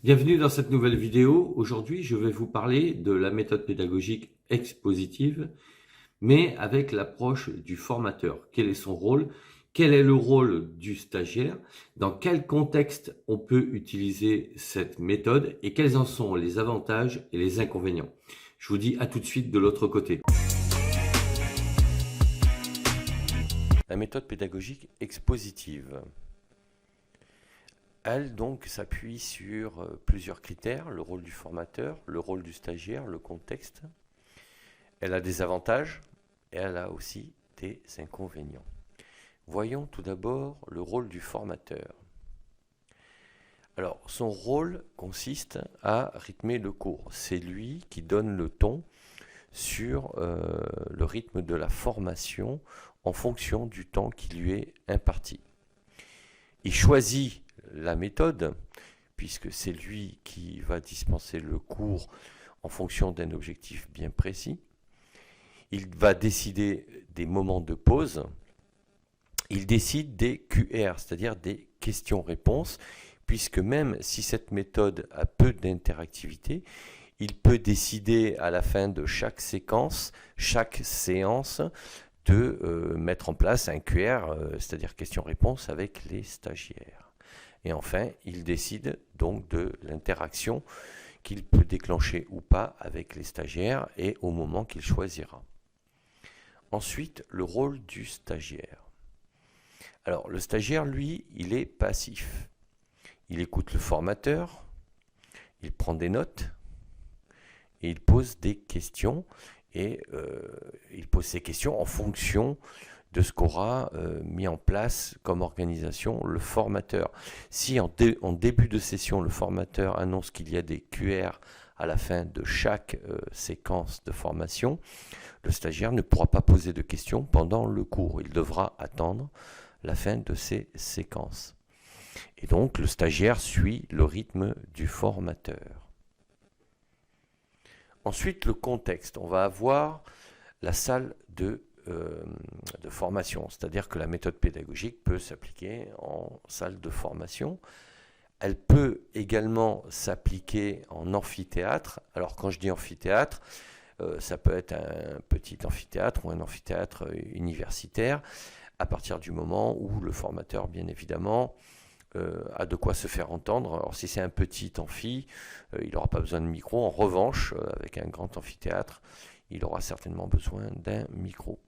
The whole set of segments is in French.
Bienvenue dans cette nouvelle vidéo. Aujourd'hui, je vais vous parler de la méthode pédagogique expositive, mais avec l'approche du formateur. Quel est son rôle? Quel est le rôle du stagiaire? Dans quel contexte on peut utiliser cette méthode et quels en sont les avantages et les inconvénients? Je vous dis à tout de suite de l'autre côté. La méthode pédagogique expositive. Elle donc s'appuie sur plusieurs critères, le rôle du formateur, le rôle du stagiaire, le contexte. Elle a des avantages et elle a aussi des inconvénients. Voyons tout d'abord le rôle du formateur. Alors, son rôle consiste à rythmer le cours. C'est lui qui donne le ton sur le rythme de la formation en fonction du temps qui lui est imparti. Il choisit la méthode, puisque c'est lui qui va dispenser le cours en fonction d'un objectif bien précis. Il va décider des moments de pause. Il décide des QR, c'est-à-dire des questions-réponses, puisque même si cette méthode a peu d'interactivité, il peut décider à la fin de chaque séquence, chaque séance, de mettre en place un QR, c'est-à-dire questions-réponses avec les stagiaires. Et enfin, il décide donc de l'interaction qu'il peut déclencher ou pas avec les stagiaires et au moment qu'il choisira. Ensuite, le rôle du stagiaire. Alors, le stagiaire, lui, il est passif. Il écoute le formateur, il prend des notes et il pose des questions. Et il pose ces questions en fonction de ce qu'aura mis en place comme organisation le formateur. Si en début de session, le formateur annonce qu'il y a des QR à la fin de chaque séquence de formation, le stagiaire ne pourra pas poser de questions pendant le cours. Il devra attendre la fin de ces séquences. Et donc, le stagiaire suit le rythme du formateur. Ensuite, le contexte. On va avoir la salle de formation, c'est-à-dire que la méthode pédagogique peut s'appliquer en salle de formation. Elle peut également s'appliquer en amphithéâtre. Alors quand je dis amphithéâtre, ça peut être un petit amphithéâtre ou un amphithéâtre universitaire, à partir du moment où le formateur, bien évidemment, a de quoi se faire entendre. Alors si c'est un petit amphi, il n'aura pas besoin de micro. En revanche, avec un grand amphithéâtre, il aura certainement besoin d'un micro.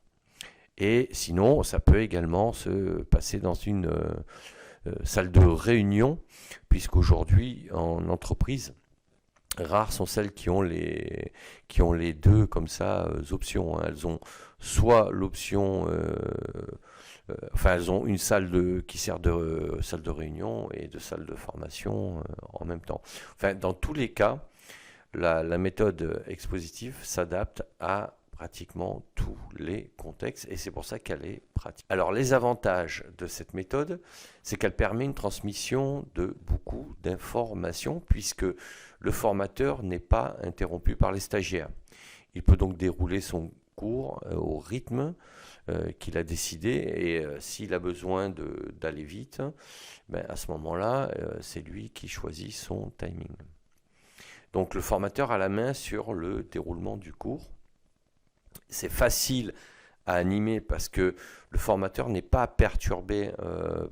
Et sinon, ça peut également se passer dans une salle de réunion, puisqu'aujourd'hui, en entreprise, rares sont celles qui ont les deux comme ça options. Elles ont soit l'option, elles ont une salle qui sert de salle de réunion et de salle de formation en même temps. Enfin, dans tous les cas, la méthode expositive s'adapte à pratiquement tous les contextes et c'est pour ça qu'elle est pratique. Alors les avantages de cette méthode, c'est qu'elle permet une transmission de beaucoup d'informations puisque le formateur n'est pas interrompu par les stagiaires. Il peut donc dérouler son cours au rythme qu'il a décidé et s'il a besoin d'aller vite, à ce moment-là, c'est lui qui choisit son timing. Donc le formateur a la main sur le déroulement du cours. C'est facile à animer parce que le formateur n'est pas perturbé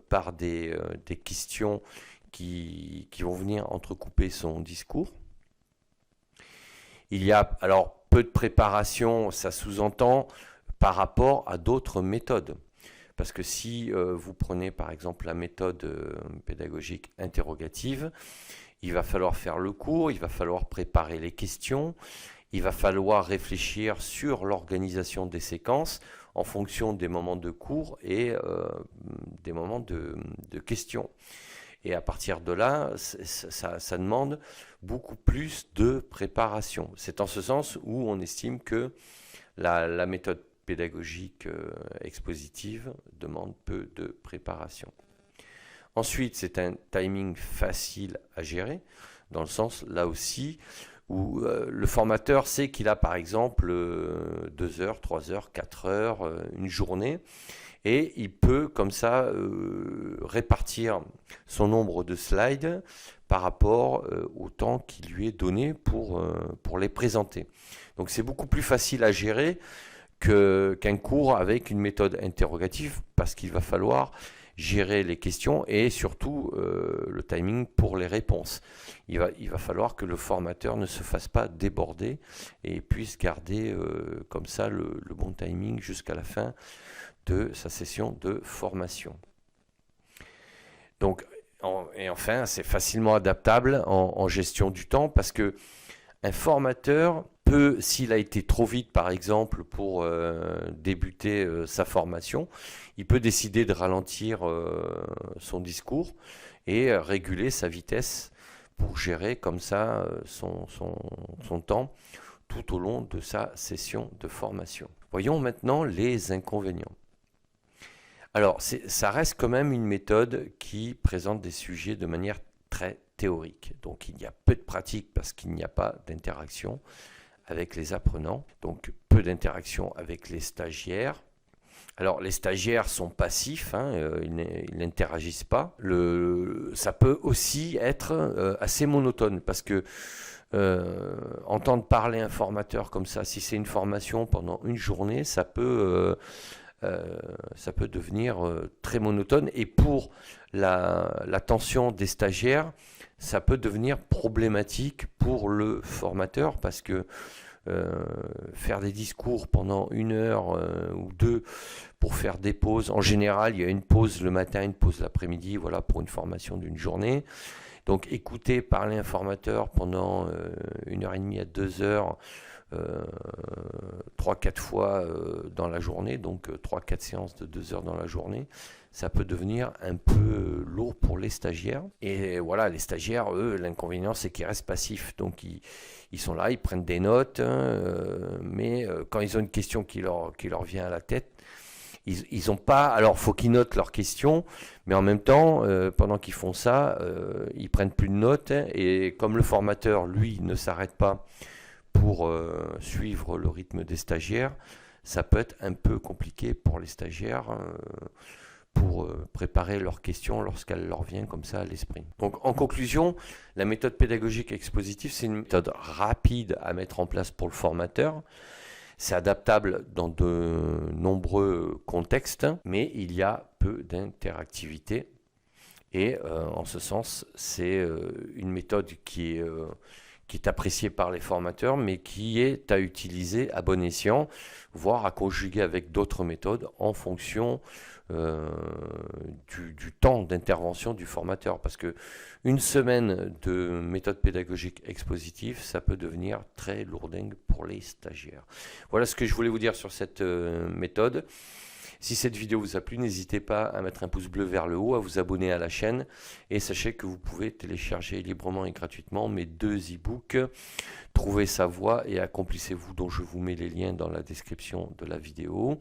par des questions qui vont venir entrecouper son discours. Il y a alors peu de préparation, ça sous-entend par rapport à d'autres méthodes. Parce que si vous prenez par exemple la méthode pédagogique interrogative, il va falloir faire le cours, il va falloir préparer les questions, il va falloir réfléchir sur l'organisation des séquences en fonction des moments de cours et des moments de questions. Et à partir de là, ça demande beaucoup plus de préparation. C'est en ce sens où on estime que la méthode pédagogique expositive demande peu de préparation. Ensuite, c'est un timing facile à gérer, dans le sens, là aussi, où le formateur sait qu'il a par exemple 2 heures, 3 heures, 4 heures, une journée, et il peut comme ça répartir son nombre de slides par rapport au temps qui lui est donné pour les présenter. Donc c'est beaucoup plus facile à gérer qu'un cours avec une méthode interrogative, parce qu'il va falloir gérer les questions et surtout le timing pour les réponses. Il va falloir que le formateur ne se fasse pas déborder et puisse garder comme ça le bon timing jusqu'à la fin de sa session de formation. Donc, et enfin, c'est facilement adaptable en gestion du temps, parce que un formateur peut, s'il a été trop vite par exemple pour débuter sa formation, il peut décider de ralentir son discours et réguler sa vitesse pour gérer comme ça son temps tout au long de sa session de formation. Voyons maintenant les inconvénients. Alors, ça reste quand même une méthode qui présente des sujets de manière très théorique. Donc, il y a peu de pratique parce qu'il n'y a pas d'interaction avec les apprenants. Donc, peu d'interaction avec les stagiaires. Alors, les stagiaires sont passifs, ils n'interagissent pas. Ça peut aussi être assez monotone parce que entendre parler un formateur comme ça, si c'est une formation pendant une journée, ça peut devenir très monotone, et pour l'attention des stagiaires, ça peut devenir problématique pour le formateur, parce que faire des discours pendant 1 heure ou 2 pour faire des pauses, en général il y a une pause le matin, une pause l'après-midi, voilà, pour une formation d'une journée. Donc écouter parler un formateur pendant 1h30 à 2 heures, 3-4 fois dans la journée, donc 3-4 séances de 2 heures dans la journée, ça peut devenir un peu lourd pour les stagiaires. Et voilà, les stagiaires, eux, l'inconvénient, c'est qu'ils restent passifs. Donc ils sont là, ils prennent des notes, mais quand ils ont une question qui leur vient à la tête, ils ont pas. Alors, faut qu'ils notent leurs questions, mais en même temps, pendant qu'ils font ça, ils prennent plus de notes. Et comme le formateur, lui, ne s'arrête pas pour suivre le rythme des stagiaires, ça peut être un peu compliqué pour les stagiaires pour préparer leurs questions lorsqu'elle leur vient comme ça à l'esprit. Donc en conclusion, la méthode pédagogique expositive, c'est une méthode rapide à mettre en place pour le formateur. C'est adaptable dans de nombreux contextes, mais il y a peu d'interactivité. Et en ce sens, c'est une méthode qui est appréciée par les formateurs, mais qui est à utiliser à bon escient, voire à conjuguer avec d'autres méthodes en fonction du temps d'intervention du formateur. Parce que une semaine de méthode pédagogique expositive, ça peut devenir très lourdingue pour les stagiaires. Voilà ce que je voulais vous dire sur cette méthode. Si cette vidéo vous a plu, n'hésitez pas à mettre un pouce bleu vers le haut, à vous abonner à la chaîne, et sachez que vous pouvez télécharger librement et gratuitement mes 2 e-books, Trouvez sa voie et accomplissez-vous, dont je vous mets les liens dans la description de la vidéo.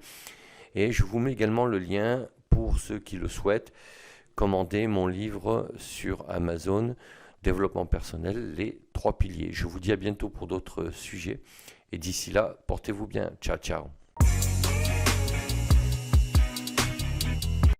Et je vous mets également le lien pour ceux qui le souhaitent, commander mon livre sur Amazon, Développement personnel, les 3 piliers. Je vous dis à bientôt pour d'autres sujets, et d'ici là, portez-vous bien. Ciao, ciao.